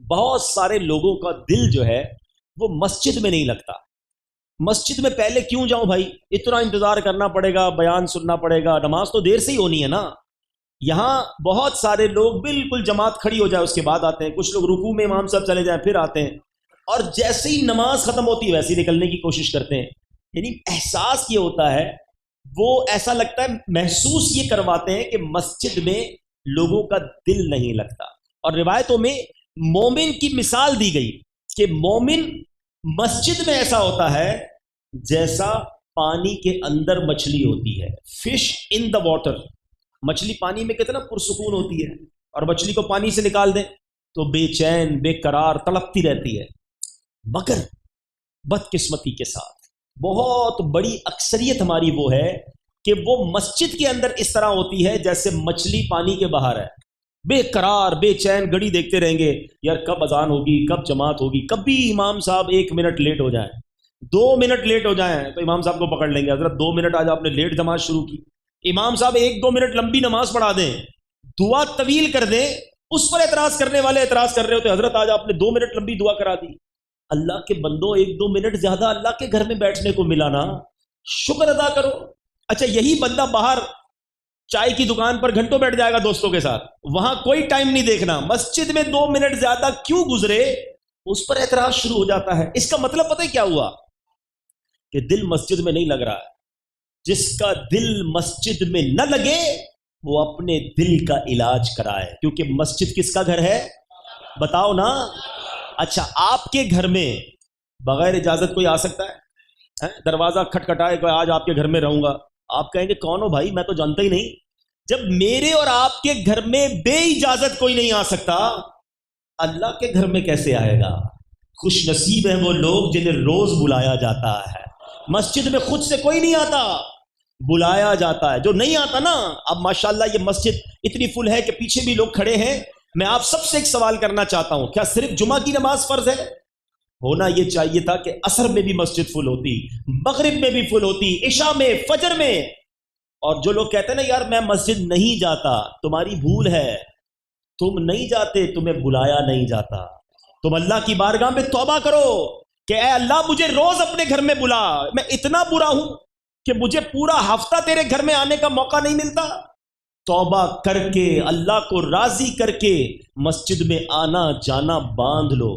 بہت سارے لوگوں کا دل جو ہے وہ مسجد میں نہیں لگتا. مسجد میں پہلے کیوں جاؤں بھائی، اتنا انتظار کرنا پڑے گا، بیان سننا پڑے گا، نماز تو دیر سے ہی ہونی ہے نا. یہاں بہت سارے لوگ بالکل جماعت کھڑی ہو جائے اس کے بعد آتے ہیں، کچھ لوگ رکوع میں امام صاحب چلے جائیں پھر آتے ہیں، اور جیسے ہی نماز ختم ہوتی ہے ویسے ہی نکلنے کی کوشش کرتے ہیں. یعنی احساس یہ ہوتا ہے، وہ ایسا لگتا ہے، محسوس یہ کرواتے ہیں کہ مسجد میں لوگوں کا دل نہیں لگتا. اور روایتوں میں مومن کی مثال دی گئی کہ مومن مسجد میں ایسا ہوتا ہے جیسا پانی کے اندر مچھلی ہوتی ہے. فش ان دا واٹر، مچھلی پانی میں کتنا پرسکون ہوتی ہے، اور مچھلی کو پانی سے نکال دیں تو بے چین بے قرار تڑپتی رہتی ہے. مگر بدقسمتی کے ساتھ بہت بڑی اکثریت ہماری وہ ہے کہ وہ مسجد کے اندر اس طرح ہوتی ہے جیسے مچھلی پانی کے باہر ہے، بے قرار بے چین گھڑی دیکھتے رہیں گے، یار کب اذان ہوگی، کب جماعت ہوگی. کبھی امام صاحب 1 منٹ لیٹ ہو جائیں، 2 منٹ لیٹ ہو جائیں تو امام صاحب کو پکڑ لیں گے، حضرت 2 منٹ آج آپ نے لیٹ جماعت شروع کی. امام صاحب 1-2 منٹ لمبی نماز پڑھا دیں، دعا طویل کر دیں، اس پر اعتراض کرنے والے اعتراض کر رہے ہوتے، حضرت آج آپ نے 2 منٹ لمبی دعا کرا دی. اللہ کے بندو 1-2 منٹ زیادہ اللہ کے گھر میں بیٹھنے کو ملا نا، شکر ادا کرو. اچھا یہی بندہ باہر چائے کی دکان پر گھنٹوں بیٹھ جائے گا دوستوں کے ساتھ، وہاں کوئی ٹائم نہیں دیکھنا، مسجد میں 2 منٹ زیادہ کیوں گزرے اس پر اعتراض شروع ہو جاتا ہے. اس کا مطلب پتہ ہے کیا ہوا؟ کہ دل مسجد میں نہیں لگ رہا ہے. جس کا دل مسجد میں نہ لگے وہ اپنے دل کا علاج کرائے، کیونکہ مسجد کس کا گھر ہے؟ بتاؤ نا. اچھا آپ کے گھر میں بغیر اجازت کوئی آ سکتا ہے؟ دروازہ کھٹکھٹائے کہ آج آپ کے گھر میں رہوں گا، آپ کہیں گے کون ہو بھائی، میں تو جانتا ہی نہیں. جب میرے اور آپ کے گھر میں بے اجازت کوئی نہیں آ سکتا، اللہ کے گھر میں کیسے آئے گا؟ خوش نصیب ہیں وہ لوگ جنہیں روز بلایا جاتا ہے. مسجد میں خود سے کوئی نہیں آتا، بلایا جاتا ہے. جو نہیں آتا نا، اب ماشاءاللہ یہ مسجد اتنی فل ہے کہ پیچھے بھی لوگ کھڑے ہیں. میں آپ سب سے ایک سوال کرنا چاہتا ہوں، کیا صرف جمعہ کی نماز فرض ہے؟ ہونا یہ چاہیے تھا کہ عصر میں بھی مسجد فل ہوتی، مغرب میں بھی فل ہوتی، عشاء میں، فجر میں. اور جو لوگ کہتے ہیں نا یار میں مسجد نہیں جاتا، تمہاری بھول ہے. تم نہیں جاتے، تمہیں بلایا نہیں جاتا. تم اللہ کی بارگاہ میں توبہ کرو کہ اے اللہ مجھے روز اپنے گھر میں بلا، میں اتنا برا ہوں کہ مجھے پورا ہفتہ تیرے گھر میں آنے کا موقع نہیں ملتا. توبہ کر کے اللہ کو راضی کر کے مسجد میں آنا جانا باندھ لو.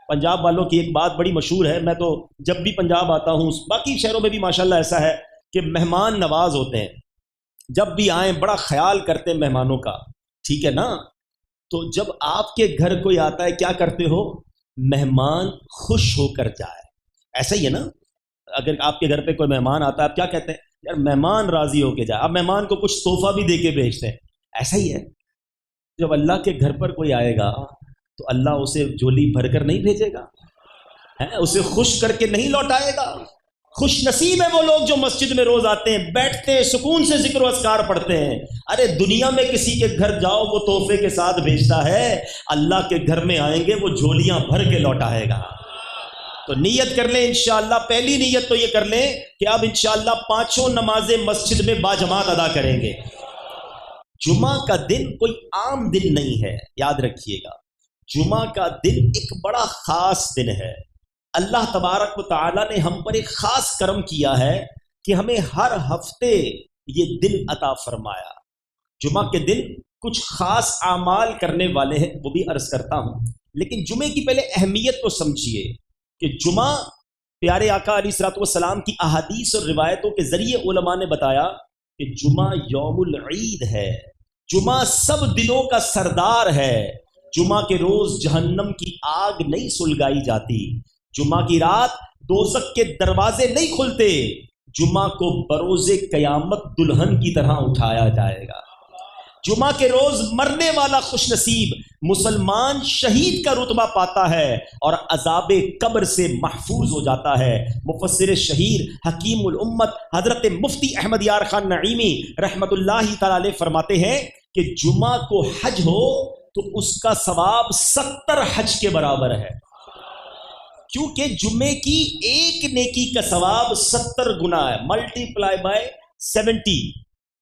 پنجاب والوں کی ایک بات بڑی مشہور ہے، میں تو جب بھی پنجاب آتا ہوں، باقی شہروں میں بھی ماشاءاللہ ایسا ہے کہ مہمان نواز ہوتے ہیں، جب بھی آئیں بڑا خیال کرتے ہیں مہمانوں کا، ٹھیک ہے نا. تو جب آپ کے گھر کوئی آتا ہے کیا کرتے ہو؟ مہمان خوش ہو کر جائے. ایسا ہی ہے نا، اگر آپ کے گھر پہ کوئی مہمان آتا ہے آپ کیا کہتے ہیں؟ یار مہمان راضی ہو کے جائے. اب مہمان کو کچھ تحفہ بھی دے کے بھیجتے ہیں. ایسا ہی ہے، جب اللہ کے گھر پر کوئی آئے گا تو اللہ اسے جھولی بھر کر نہیں بھیجے گا، اسے خوش کر کے نہیں لوٹائے گا. خوش نصیب ہیں وہ لوگ جو مسجد میں روز آتے ہیں، بیٹھتے ہیں، سکون سے ذکر و اذکار پڑھتے ہیں. ارے دنیا میں کسی کے گھر جاؤ وہ تحفے کے ساتھ بھیجتا ہے، اللہ کے گھر میں آئیں گے وہ جھولیاں بھر کے لوٹائے گا. تو نیت کر لیں انشاءاللہ. پہلی نیت تو یہ کر لیں کہ اب انشاءاللہ 5 نمازیں مسجد میں باجماعت ادا کریں گے. جمعہ کا دن کوئی عام دن نہیں ہے، یاد رکھیے گا. جمعہ کا دن ایک بڑا خاص دن ہے. اللہ تبارک و تعالی نے ہم پر ایک خاص کرم کیا ہے کہ ہمیں ہر ہفتے یہ دن عطا فرمایا. جمعہ کے دن کچھ خاص اعمال کرنے والے ہیں، وہ بھی عرض کرتا ہوں. لیکن جمعے کی پہلے اہمیت کو سمجھیے کہ جمعہ پیارے آقا علیہ الصلوۃ والسلام کی احادیث اور روایتوں کے ذریعے علماء نے بتایا کہ جمعہ یوم العید ہے. جمعہ سب دنوں کا سردار ہے. جمعہ کے روز جہنم کی آگ نہیں سلگائی جاتی. جمعہ کی رات دوزخ کے دروازے نہیں کھلتے. جمعہ کو بروز قیامت دلہن کی طرح اٹھایا جائے گا. جمعہ کے روز مرنے والا خوش نصیب مسلمان شہید کا رتبہ پاتا ہے اور عذاب قبر سے محفوظ ہو جاتا ہے. مفسر شہیر حکیم الامت حضرت مفتی احمد یار خان نعیمی رحمت اللہ تعالی علیہ فرماتے ہیں کہ جمعہ کو حج ہو تو اس کا ثواب 70 حج کے برابر ہے، کیونکہ جمعے کی ایک نیکی کا ثواب 70 گنا ہے، ملٹی پلائی بائی 70.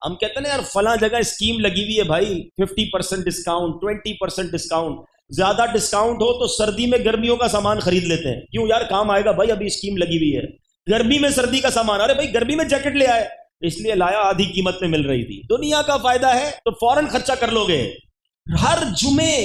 ہم کہتے ہیں نا یار فلاں جگہ اسکیم لگی ہوئی ہے بھائی، 50% ڈسکاؤنٹ، 20% ڈسکاؤنٹ. زیادہ ڈسکاؤنٹ ہو تو سردی میں گرمیوں کا سامان خرید لیتے ہیں. کیوں یار کام آئے گا بھائی, ابھی اسکیم لگی ہوئی ہے. گرمی میں سردی کا سامان, ارے بھائی گرمی میں جیکٹ لے آئے, اس لیے لایا, آدھی قیمت میں مل رہی تھی. دنیا کا فائدہ ہے تو فوراً خرچہ کر لو گے. ہر جمعے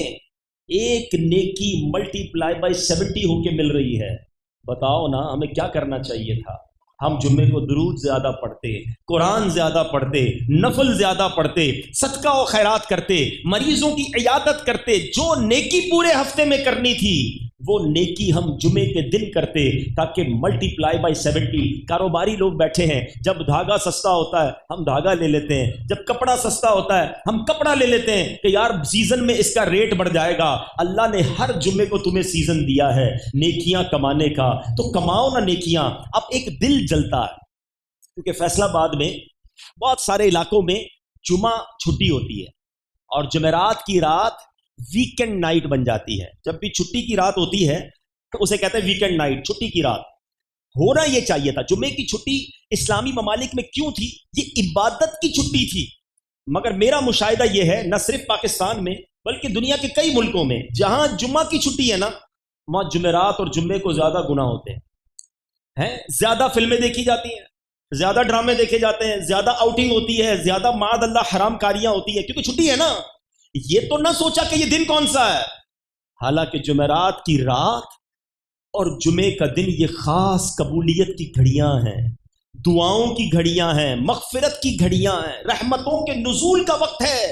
ایک نیکی ملٹی پلائی بائی 70 ہو کے مل رہی ہے. بتاؤ نا ہمیں کیا کرنا چاہیے تھا؟ ہم جمعے کو درود زیادہ پڑھتے, قرآن زیادہ پڑھتے, نفل زیادہ پڑھتے, صدقہ و خیرات کرتے, مریضوں کی عیادت کرتے. جو نیکی پورے ہفتے میں کرنی تھی وہ نیکی ہم جمعے کے دن کرتے, تاکہ ملٹی پلائی بائی 70. کاروباری لوگ بیٹھے ہیں, جب دھاگا سستا ہوتا ہے ہم دھاگا لے لیتے ہیں, جب کپڑا سستا ہوتا ہے ہم کپڑا لے لیتے ہیں کہ یار سیزن میں اس کا ریٹ بڑھ جائے گا. اللہ نے ہر جمعے کو تمہیں سیزن دیا ہے نیکیاں کمانے کا, تو کماؤ نا نیکیاں. اب ایک دل جلتا ہے کیونکہ فیصل آباد میں بہت سارے علاقوں میں جمعہ چھٹی ہوتی ہے اور جمعرات کی رات ویکینڈ نائٹ بن جاتی ہے. جب بھی چھٹی کی رات ہوتی ہے تو اسے کہتے ہیں ویکینڈ نائٹ, چھٹی کی رات. ہونا یہ چاہیے تھا. جمعے کی چھٹی اسلامی ممالک میں کیوں تھی؟ یہ عبادت کی چھٹی تھی. مگر میرا مشاہدہ یہ ہے, نہ صرف پاکستان میں بلکہ دنیا کے کئی ملکوں میں جہاں جمعہ کی چھٹی ہے نا, وہاں جمعرات اور جمعے کو زیادہ گناہ ہوتے ہیں. زیادہ فلمیں دیکھی جاتی ہیں, زیادہ ڈرامے دیکھے جاتے ہیں, زیادہ آؤٹنگ ہوتی ہے, زیادہ معاذ اللہ حرام کاریاں ہوتی ہیں, کیونکہ چھٹی ہے نا. یہ تو نہ سوچا کہ یہ دن کون سا ہے, حالانکہ جمعرات کی رات اور جمعے کا دن یہ خاص قبولیت کی گھڑیاں ہیں, دعاؤں کی گھڑیاں ہیں, مغفرت کی گھڑیاں ہیں, رحمتوں کے نزول کا وقت ہے.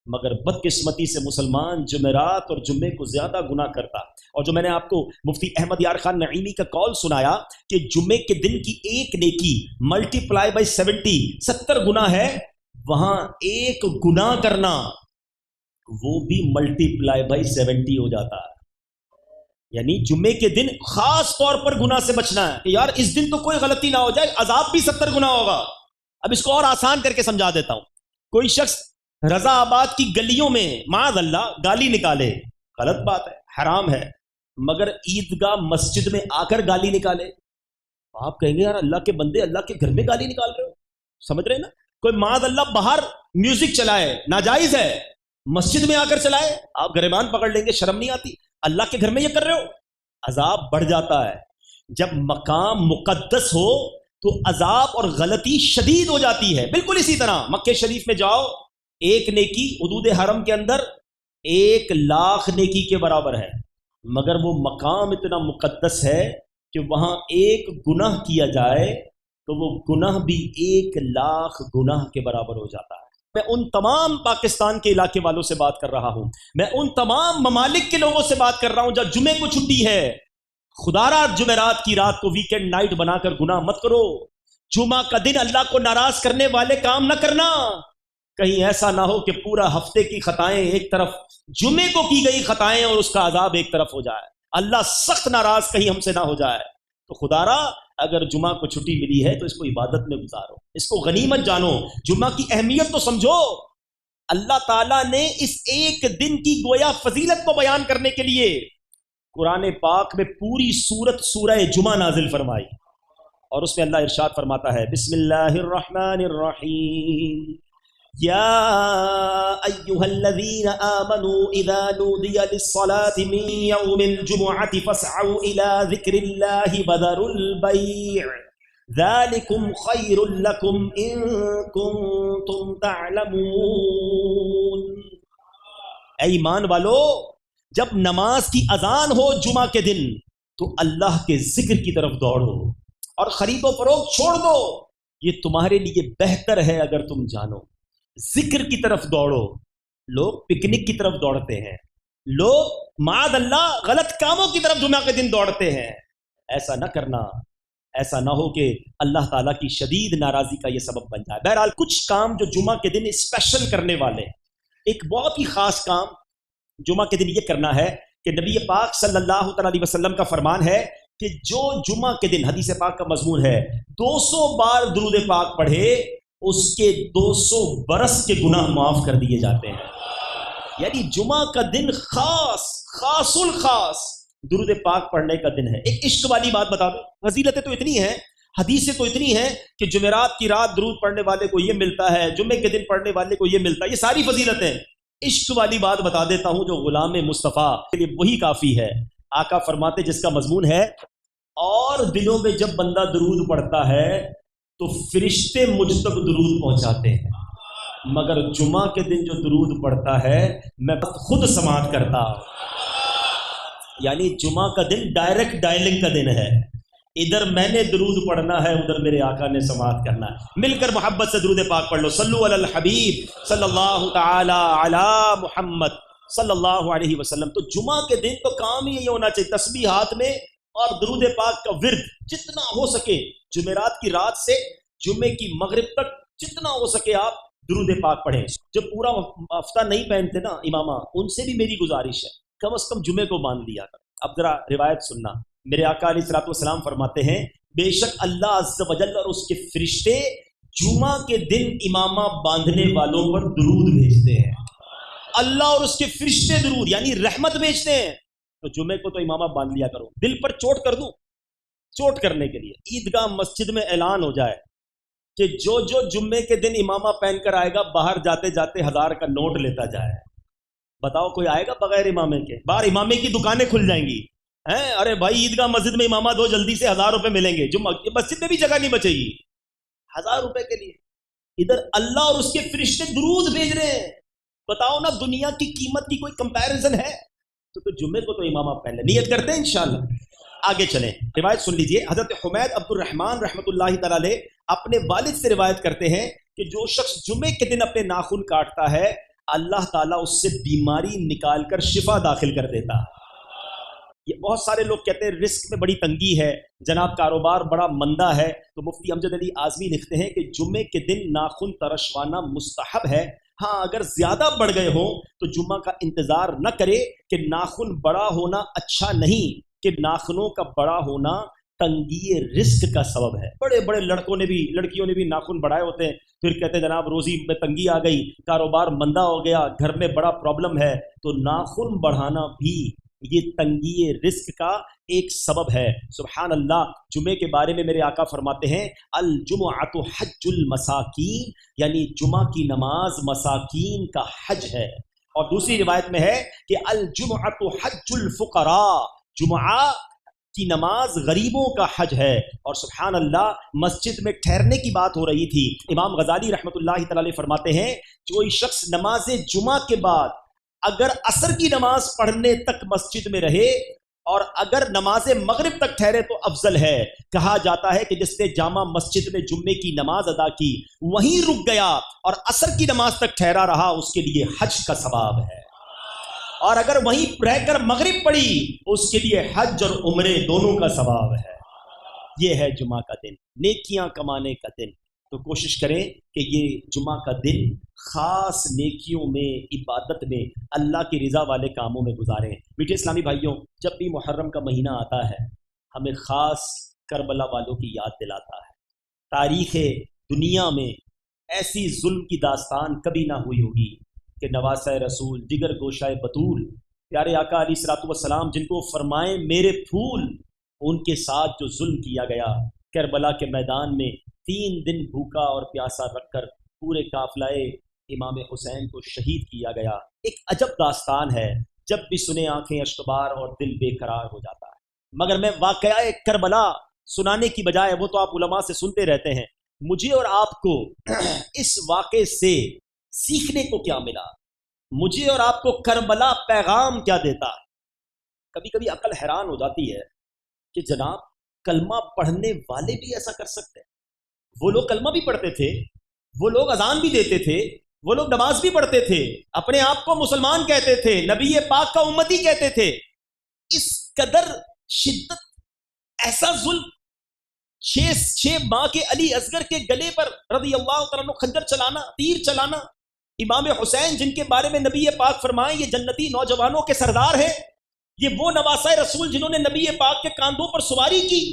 مگر بدقسمتی سے مسلمان جمعرات اور جمعے کو زیادہ گناہ کرتا. اور جو میں نے آپ کو مفتی احمد یار خان نعیمی کا قول سنایا کہ جمعے کے دن کی ایک نیکی ملٹی پلائی بائی 70 گناہ ہے, وہاں ایک گناہ کرنا وہ بھی ملٹی پلائی بائی 70 ہو جاتا ہے. یعنی جمعے کے دن خاص طور پر گناہ سے بچنا ہے کہ یار اس دن تو کوئی غلطی نہ ہو جائے, عذاب بھی 70 گنا ہوگا. اب اس کو اور آسان کر کے سمجھا دیتا ہوں. کوئی شخص رضا آباد کی گلیوں میں معاذ اللہ گالی نکالے, غلط بات ہے, حرام ہے, مگر عیدگاہ مسجد میں آ کر گالی نکالے, آپ کہیں گے یار اللہ کے بندے اللہ کے گھر میں گالی نکال رہے ہو, سمجھ رہے ہیں نا. کوئی معاذ اللہ باہر میوزک چلائے, ناجائز ہے, مسجد میں آ کر چلائے, آپ گریبان پکڑ لیں گے, شرم نہیں آتی؟ اللہ کے گھر میں یہ کر رہے ہو, عذاب بڑھ جاتا ہے. جب مقام مقدس ہو تو عذاب اور غلطی شدید ہو جاتی ہے. بالکل اسی طرح مکہ شریف میں جاؤ, ایک نیکی حدود حرم کے اندر 1,00,000 نیکی کے برابر ہے, مگر وہ مقام اتنا مقدس ہے کہ وہاں ایک گناہ کیا جائے تو وہ گناہ بھی 1,00,000 گناہ کے برابر ہو جاتا ہے. میں ان تمام پاکستان کے علاقے والوں سے بات کر رہا ہوں, میں ان تمام ممالک کے لوگوں سے بات کر رہا ہوں جہاں جمعے کو چھٹی ہے. خدا را جمعرات کی رات کو ویکینڈ نائٹ بنا کر گناہ مت کرو. جمعہ کا دن اللہ کو ناراض کرنے والے کام نہ کرنا. کہیں ایسا نہ ہو کہ پورا ہفتے کی خطائیں ایک طرف, جمعے کو کی گئی خطائیں اور اس کا عذاب ایک طرف ہو جائے. اللہ سخت ناراض کہیں ہم سے نہ ہو جائے. تو خدا را اگر جمعہ کو چھٹی ملی ہے تو اس کو عبادت میں گزارو, اس کو غنیمت جانو, جمعہ کی اہمیت تو سمجھو. اللہ تعالیٰ نے اس ایک دن کی گویا فضیلت کو بیان کرنے کے لیے قرآن پاک میں پوری سورہ جمعہ نازل فرمائی, اور اس میں اللہ ارشاد فرماتا ہے بسم اللہ الرحمن الرحیم یا ایھا الذین آمنوا اذا نودی للصلاة من یوم الجمعة فاسعوا الى ذکر اللہ وذروا البیع ذالکم خیر لکم ان کنتم تعلمون. اے ایمان والو, جب نماز کی اذان ہو جمعہ کے دن تو اللہ کے ذکر کی طرف دوڑو اور خرید و فروخت چھوڑ دو, یہ تمہارے لیے بہتر ہے اگر تم جانو. ذکر کی طرف دوڑو. لوگ پکنک کی طرف دوڑتے ہیں, لوگ معاذ اللہ غلط کاموں کی طرف جمعہ کے دن دوڑتے ہیں. ایسا نہ کرنا, ایسا نہ ہو کہ اللہ تعالیٰ کی شدید ناراضی کا یہ سبب بن جائے. بہرحال کچھ کام جو جمعہ کے دن اسپیشل کرنے والے, ایک بہت ہی خاص کام جمعہ کے دن یہ کرنا ہے کہ نبی پاک صلی اللہ تعالی علیہ وسلم کا فرمان ہے کہ جو جمعہ کے دن, حدیث پاک کا مضمون ہے, 200 بار درود پاک پڑھے اس کے 200 برس کے گناہ معاف کر دیے جاتے ہیں. یعنی جمعہ کا دن خاص الخاص درود پاک پڑھنے کا دن ہے. ایک عشق والی بات بتا دو, فضیلتیں تو اتنی ہیں, حدیثیں تو اتنی ہیں کہ جمعرات کی رات درود پڑھنے والے کو یہ ملتا ہے, جمعے کے دن پڑھنے والے کو یہ ملتا ہے, یہ ساری فضیلتیں. عشق والی بات بتا دیتا ہوں جو غلام مصطفیٰ کے لیے وہی کافی ہے. آقا فرماتے جس کا مضمون ہے اور دنوں میں جب بندہ درود پڑھتا ہے تو فرشتے مجھ تک درود پہنچاتے ہیں، مگر جمعہ کے دن جو درود پڑھتا ہے میں خود سماعت کرتا. یعنی جمعہ کا دن ڈائریکٹ ڈائلنگ کا دن ہے، ادھر میں نے درود پڑھنا ہے، ادھر میرے آقا نے سماعت کرنا ہے. مل کر محبت سے درود پاک پڑھ لو. صلو علی الحبیب صلی اللہ تعالی علی محمد صلی اللہ علیہ وسلم. تو جمعہ کے دن تو کام ہی یہ ہونا چاہیے، تسبیحات میں اور درود پاک کا ورد جتنا ہو سکے جمعرات کی رات سے جمعے کی مغرب تک جتنا ہو سکے آپ درود پاک پڑھیں. جو پورا ہفتہ نہیں پہنتے نا امامہ، ان سے بھی میری گزارش ہے کم از کم جمعے کو باندھ لیا کر. اب ذرا روایت سننا. میرے آقا علیہ الصلوۃ والسلام فرماتے ہیں بے شک اللہ عز و جل اور اس کے فرشتے جمعہ کے دن امامہ باندھنے والوں پر درود بھیجتے ہیں. اللہ اور اس کے فرشتے درود یعنی رحمت بھیجتے ہیں. تو جمعے کو تو امامہ باندھ لیا کرو. دل پر چوٹ کر دوں، چوٹ کرنے کے لیے عیدگاہ مسجد میں اعلان ہو جائے کہ جو جمعے کے دن امامہ پہن کر آئے گا باہر جاتے جاتے 1000 کا نوٹ لیتا جائے. بتاؤ کوئی آئے گا بغیر امامے کے؟ باہر امامے کی دکانیں کھل جائیں گی. ارے بھائی عیدگاہ مسجد میں امامہ دو، جلدی سے 1000 روپے ملیں گے. جو مسجد میں بھی جگہ نہیں بچے گی 1000 روپے کے لیے. ادھر اللہ اور اس کے فرشتے درود بھیج رہے ہیں. بتاؤ نا دنیا کی قیمت کی کوئی کمپیریزن ہے؟ تو جمعے کو تو امامہ پہن لیں. نیت کرتے ہیں انشاءاللہ. آگے چلیں، روایت سن لیجئے. حضرت حمید عبد الرحمن رحمۃ اللہ تعالی علیہ اپنے والد سے روایت کرتے ہیں کہ جو شخص جمعے کے دن اپنے ناخن کاٹتا ہے اللہ تعالیٰ اس سے بیماری نکال کر شفا داخل کر دیتا. یہ بہت سارے لوگ کہتے ہیں رزق میں بڑی تنگی ہے جناب، کاروبار بڑا مندہ ہے. تو مفتی امجد علی اعظمی لکھتے ہیں کہ جمعے کے دن ناخن ترشوانا مستحب ہے. ہاں اگر زیادہ بڑھ گئے ہوں تو جمعہ کا انتظار نہ کرے کہ ناخن بڑا ہونا اچھا نہیں، کہ ناخنوں کا بڑا ہونا تنگی رزق کا سبب ہے. بڑے بڑے لڑکیوں نے بھی ناخن بڑھائے ہوتے ہیں، پھر کہتے ہیں جناب روزی میں تنگی آ گئی، کاروبار مندہ ہو گیا، گھر میں بڑا پرابلم ہے. تو ناخن بڑھانا بھی یہ تنگی رزق کا ایک سبب ہے. سبحان اللہ. جمعے کے بارے میں میرے آقا فرماتے ہیں الجمعۃ حج المساکین، یعنی جمعہ کی نماز مساکین کا حج ہے. اور دوسری روایت میں ہے کہ الجمعۃ حج الفقراء، جمعہ کی نماز غریبوں کا حج ہے. اور سبحان اللہ مسجد میں ٹھہرنے کی بات ہو رہی تھی. امام غزالی رحمۃ اللہ تعالی علیہ فرماتے ہیں کوئی شخص نماز جمعہ کے بعد اگر عصر کی نماز پڑھنے تک مسجد میں رہے اور اگر نماز مغرب تک ٹھہرے تو افضل ہے. کہا جاتا ہے کہ جس نے جامع مسجد میں جمعے کی نماز ادا کی وہیں رک گیا اور عصر کی نماز تک ٹھہرا رہا اس کے لیے حج کا ثواب ہے. اور اگر وہیں رہ کر مغرب پڑھی اس کے لیے حج اور عمرے دونوں کا ثواب ہے. یہ ہے جمعہ کا دن، نیکیاں کمانے کا دن. تو کوشش کریں کہ یہ جمعہ کا دن خاص نیکیوں میں، عبادت میں، اللہ کی رضا والے کاموں میں گزاریں. میٹھے اسلامی بھائیوں، جب بھی محرم کا مہینہ آتا ہے ہمیں خاص کربلا والوں کی یاد دلاتا ہے. تاریخ دنیا میں ایسی ظلم کی داستان کبھی نہ ہوئی ہوگی کہ نواسہ رسول، جگر گوشہ بطول، پیارے آقا علیہ الصلوۃ والسلام جن کو فرمائیں میرے پھول، ان کے ساتھ جو ظلم کیا گیا کربلا کے میدان میں. 3 دن بھوکا اور پیاسا رکھ کر پورے قافلہ امام حسین کو شہید کیا گیا. ایک عجب داستان ہے، جب بھی سنے آنکھیں اشکبار اور دل بے قرار ہو جاتا ہے. مگر میں واقعہ کربلا سنانے کی بجائے، وہ تو آپ علماء سے سنتے رہتے ہیں، مجھے اور آپ کو اس واقعے سے سیکھنے کو کیا ملا؟ مجھے اور آپ کو کربلا پیغام کیا دیتا ہے؟ کبھی کبھی عقل حیران ہو جاتی ہے کہ جناب کلمہ پڑھنے والے بھی ایسا کر سکتے ہیں. وہ لوگ کلمہ بھی پڑھتے تھے، وہ لوگ اذان بھی دیتے تھے، وہ لوگ نماز بھی پڑھتے تھے، اپنے آپ کو مسلمان کہتے تھے، نبی پاک کا امتی کہتے تھے. اس قدر شدت، ایسا ظلم، 6 ماہ کے علی اصغر کے گلے پر رضی اللہ تعالیٰ عنہ خنجر چلانا، تیر چلانا. امام حسین جن کے بارے میں نبی پاک فرمائیں یہ جنتی نوجوانوں کے سردار ہیں، یہ وہ نواسہ رسول جنہوں نے نبی پاک کے کاندھوں پر سواری کی.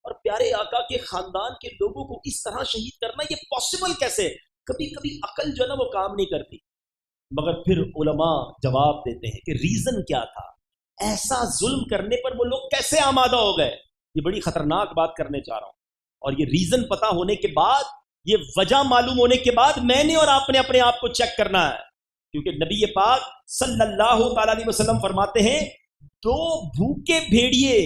اور پیارے آقا کے خاندان کے لوگوں کو اس طرح شہید کرنا یہ پاسبل کیسے؟ کبھی کبھی عقل جو ہے نا وہ کام نہیں کرتی. مگر پھر علماء جواب دیتے ہیں کہ ریزن کیا تھا، ایسا ظلم کرنے پر وہ لوگ کیسے آمادہ ہو گئے. یہ بڑی خطرناک بات کرنے چاہ رہا ہوں، اور یہ ریزن پتا ہونے کے بعد، یہ وجہ معلوم ہونے کے بعد میں نے اور آپ نے اپنے آپ کو چیک کرنا ہے کیونکہ نبی پاک صلی اللہ تعالی علیہ وسلم فرماتے ہیں 2 بھوکے بھیڑیے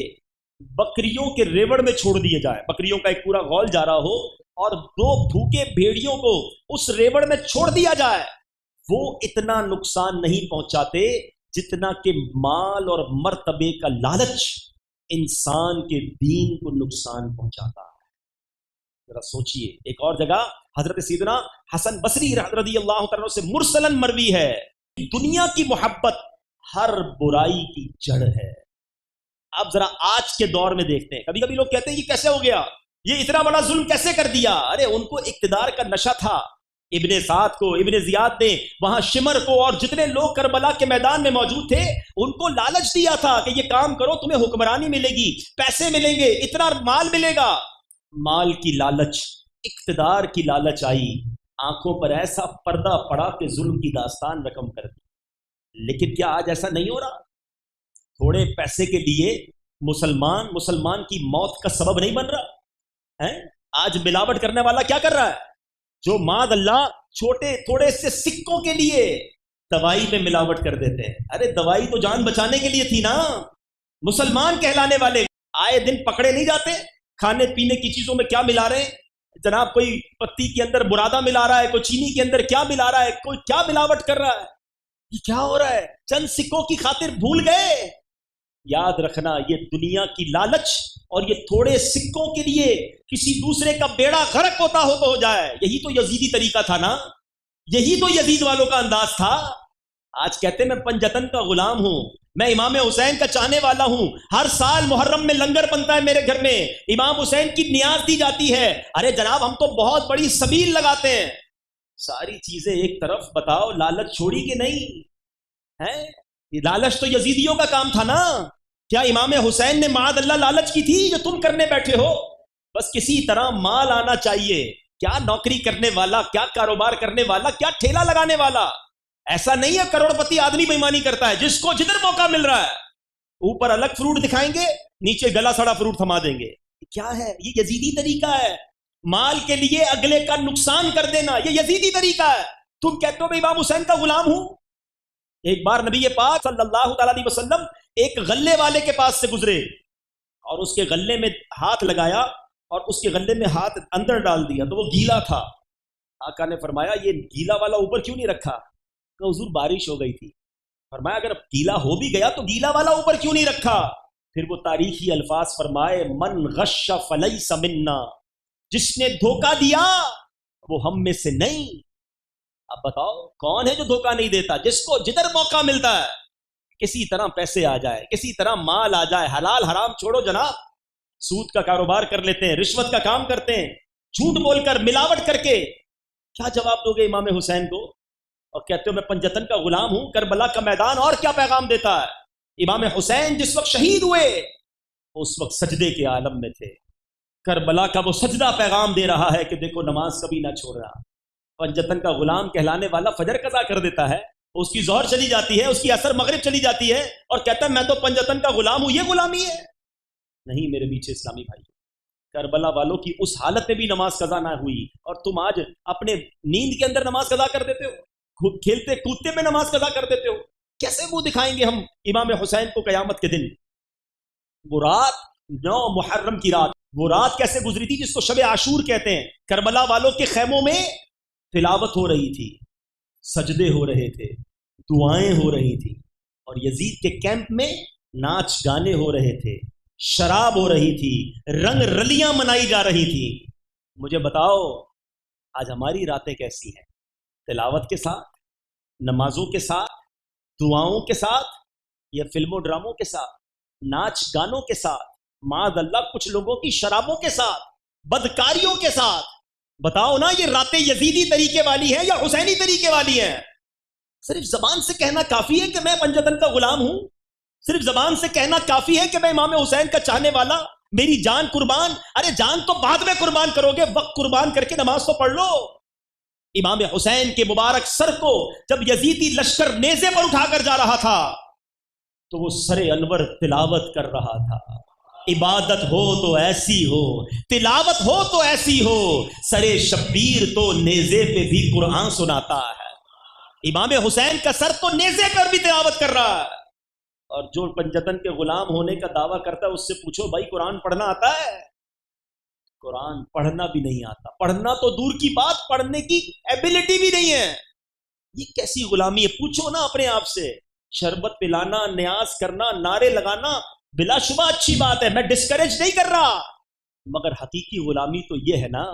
بکریوں کے ریوڑ میں چھوڑ دیے جائے، بکریوں کا ایک پورا غول جا رہا ہو اور 2 بھوکے بھیڑیوں کو اس ریوڑ میں چھوڑ دیا جائے، وہ اتنا نقصان نہیں پہنچاتے جتنا کہ مال اور مرتبے کا لالچ انسان کے دین کو نقصان پہنچاتا ہے۔ ذرا سوچئے، ایک اور جگہ حضرت سیدنا حسن بصری رضی اللہ تعالیٰ سے مرسلن مروی ہے، دنیا کی محبت ہر برائی کی جڑ ہے۔ اب ذرا آج کے دور میں دیکھتے ہیں، کبھی کبھی لوگ کہتے ہیں یہ کیسے ہو گیا، یہ اتنا بڑا ظلم کیسے کر دیا؟ ارے ان کو اقتدار کا نشہ تھا۔ ابن سعد کو، ابن زیاد نے وہاں شمر کو اور جتنے لوگ کربلا کے میدان میں موجود تھے ان کو لالچ دیا تھا کہ یہ کام کرو، تمہیں حکمرانی ملے گی، پیسے ملیں گے، اتنا مال ملے گا۔ مال کی لالچ، اقتدار کی لالچ آئی، آنکھوں پر ایسا پردہ پڑا کہ ظلم کی داستان رقم کر دی۔ لیکن کیا آج ایسا نہیں ہو رہا؟ تھوڑے پیسے کے لیے مسلمان کی موت کا سبب نہیں بن رہا ہے؟ آج ملاوٹ کرنے والا کیا کر رہا ہے؟ جو معاذ اللہ چھوٹے تھوڑے سے سکوں کے لیے دوائی میں ملاوٹ کر دیتے ہیں۔ ارے دوائی تو جان بچانے کے لیے تھی نا۔ مسلمان کہلانے والے آئے دن پکڑے نہیں جاتے؟ کھانے پینے کی چیزوں میں کیا ملا رہے ہیں جناب؟ کوئی پتی کے اندر برادہ ملا رہا ہے، کوئی چینی کے اندر کیا ملا رہا ہے، کوئی کیا ملاوٹ کر رہا ہے۔ یہ کیا ہو رہا ہے؟ چند سکوں کی خاطر بھول گئے۔ یاد رکھنا، یہ دنیا کی لالچ اور یہ تھوڑے سکوں کے لیے کسی دوسرے کا بیڑا غرق ہوتا ہو تو ہو جائے، یہی تو یزیدی طریقہ تھا نا، یہی تو یزید والوں کا انداز تھا۔ آج کہتے ہیں میں پنجتن کا غلام ہوں، میں امام حسین کا چاہنے والا ہوں، ہر سال محرم میں لنگر بنتا ہے میرے گھر میں، امام حسین کی نیاز دی جاتی ہے۔ ارے جناب، ہم تو بہت بڑی سبیل لگاتے ہیں۔ ساری چیزیں ایک طرف، بتاؤ لالچ چھوڑی کہ نہیں ہے؟ یہ لالچ تو یزیدیوں کا کام تھا نا۔ کیا امام حسین نے معاذ اللہ لالچ کی تھی جو تم کرنے بیٹھے ہو؟ بس کسی طرح مال آنا چاہیے، کیا نوکری کرنے والا، کیا کاروبار کرنے والا، کیا ٹھیلا لگانے والا۔ ایسا نہیں ہے کروڑ پتی آدمی بےایمانی کرتا ہے، جس کو جدھر موقع مل رہا ہے اوپر الگ فروٹ دکھائیں گے، نیچے گلا سڑا فروٹ تھما دیں گے۔ کیا ہے یہ؟ یزیدی طریقہ ہے۔ مال کے لیے اگلے کا نقصان کر دینا، یہ یزیدی طریقہ ہے۔ تم کہتے ہو میں امام حسین کا غلام ہوں۔ ایک بار نبی پاک صلی اللہ تعالی علیہ وسلم ایک غلے والے کے پاس سے گزرے اور اس کے غلے میں ہاتھ لگایا اور اس کے غلے میں ہاتھ اندر ڈال دیا تو وہ گیلا تھا۔ آقا نے فرمایا یہ گیلا والا اوپر کیوں نہیں رکھا؟ کہ حضور بارش ہو گئی تھی۔ فرمایا اگر گیلا ہو بھی گیا تو گیلا والا اوپر کیوں نہیں رکھا؟ پھر وہ تاریخی الفاظ فرمائے، من غش فلیس منا، جس نے دھوکہ دیا وہ ہم میں سے نہیں۔ اب بتاؤ کون ہے جو دھوکہ نہیں دیتا؟ جس کو جدھر موقع ملتا ہے کسی طرح پیسے آ جائے، کسی طرح مال آ جائے، حلال حرام چھوڑو جناب، سود کا کاروبار کر لیتے ہیں، رشوت کا کام کرتے ہیں، جھوٹ بول کر، ملاوٹ کر کے۔ کیا جواب دو گے امام حسین کو؟ اور کہتے ہو میں پنجتن کا غلام ہوں، کربلا کا میدان اور کیا پیغام دیتا ہے؟ امام حسین جس وقت شہید ہوئے اس وقت سجدے کے عالم میں تھے، کربلا کا وہ سجدہ پیغام دے رہا ہے کہ دیکھو نماز کبھی نہ چھوڑنا۔ پنجتن کا غلام کہلانے والا فجر قضا کر دیتا ہے، اس کی ظہر چلی جاتی ہے، اس کی عصر مغرب چلی جاتی ہے اور کہتا ہے میں تو پنجتن کا غلام ہوں۔ یہ غلامی ہے؟ نہیں میرے پیچھے اسلامی بھائی، کربلا والوں کی اس حالت میں بھی نماز قضا نہ ہوئی اور تم آج اپنے نیند کے اندر نماز قضا کر دیتے ہو، کھیلتے کودتے میں نماز قضا کر دیتے ہو۔ کیسے وہ دکھائیں گے ہم امام حسین کو قیامت کے دن؟ وہ رات 9 محرم کی رات، وہ رات کیسے گزری تھی جس کو شب عاشور کہتے ہیں؟ کربلا والوں کے خیموں میں تلاوت ہو رہی تھی، سجدے ہو رہے تھے، دعائیں ہو رہی تھی، اور یزید کے کیمپ میں ناچ گانے ہو رہے تھے، شراب ہو رہی تھی، رنگ رلیاں منائی جا رہی تھی۔ مجھے بتاؤ آج ہماری راتیں کیسی ہیں؟ تلاوت کے ساتھ، نمازوں کے ساتھ، دعاؤں کے ساتھ، یا فلموں ڈراموں کے ساتھ، ناچ گانوں کے ساتھ، معاذ اللہ کچھ لوگوں کی شرابوں کے ساتھ، بدکاریوں کے ساتھ؟ بتاؤ نا یہ راتیں یزیدی طریقے والی ہیں یا حسینی طریقے والی ہیں؟ صرف زبان سے کہنا کافی ہے کہ میں پنجتن کا غلام ہوں؟ صرف زبان سے کہنا کافی ہے کہ میں امام حسین کا چاہنے والا، میری جان قربان؟ ارے جان تو بعد میں قربان کرو گے، وقت قربان کر کے نماز تو پڑھ لو۔ امام حسین کے مبارک سر کو جب یزیدی لشکر نیزے پر اٹھا کر جا رہا تھا تو وہ سر انور تلاوت کر رہا تھا۔ عبادت ہو تو ایسی ہو، تلاوت ہو تو ایسی ہو، سر شبیر تو نیزے پہ بھی قرآن سناتا ہے۔ امام حسین کا سر تو نیزے پر بھی تلاوت کر رہا ہے، اور جو پنجتن کے غلام ہونے کا دعویٰ کرتا ہے اس سے پوچھو بھائی قرآن پڑھنا آتا ہے؟ قرآن پڑھنا بھی نہیں آتا، پڑھنا تو دور کی بات، پڑھنے کی ایبلٹی بھی نہیں ہے۔ یہ کیسی غلامی ہے؟ پوچھو نا اپنے آپ سے۔ شربت پلانا، نیاز کرنا، نعرے لگانا بلا شبہ اچھی بات ہے، میں ڈسکریج نہیں کر رہا، مگر حقیقی غلامی تو یہ ہے نا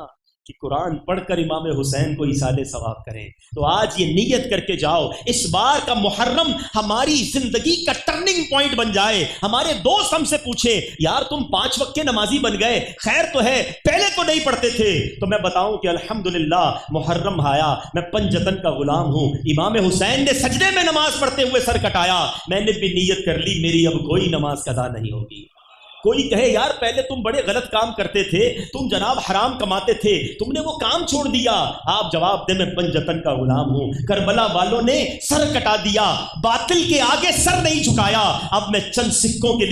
کہ قرآن پڑھ کر امام حسین کو ایصال ثواب کریں۔ تو آج یہ نیت کر کے جاؤ اس بار کا محرم ہماری زندگی کا ٹرننگ پوائنٹ بن جائے۔ ہمارے دوست ہم سے پوچھے یار تم 5 وقت کے نمازی بن گئے، خیر تو ہے، پہلے تو نہیں پڑھتے تھے، تو میں بتاؤں کہ الحمدللہ محرم آیا، میں پنجتن کا غلام ہوں، امام حسین نے سجدے میں نماز پڑھتے ہوئے سر کٹایا، میں نے بھی نیت کر لی میری اب کوئی نماز قضا نہیں ہوگی۔ کوئی کہے یار پہلے تم بڑے غلط کام کرتے تھے، تم جناب حرام کماتے تھے، تم نے وہ کام چھوڑ دیا، آپ جواب دیں میں پنجتن کا غلام ہوں، کربلا والوں نے سر کٹا دیا، باطل کے آگے سر نہیں جھکایا، اب میں چند سکوں کے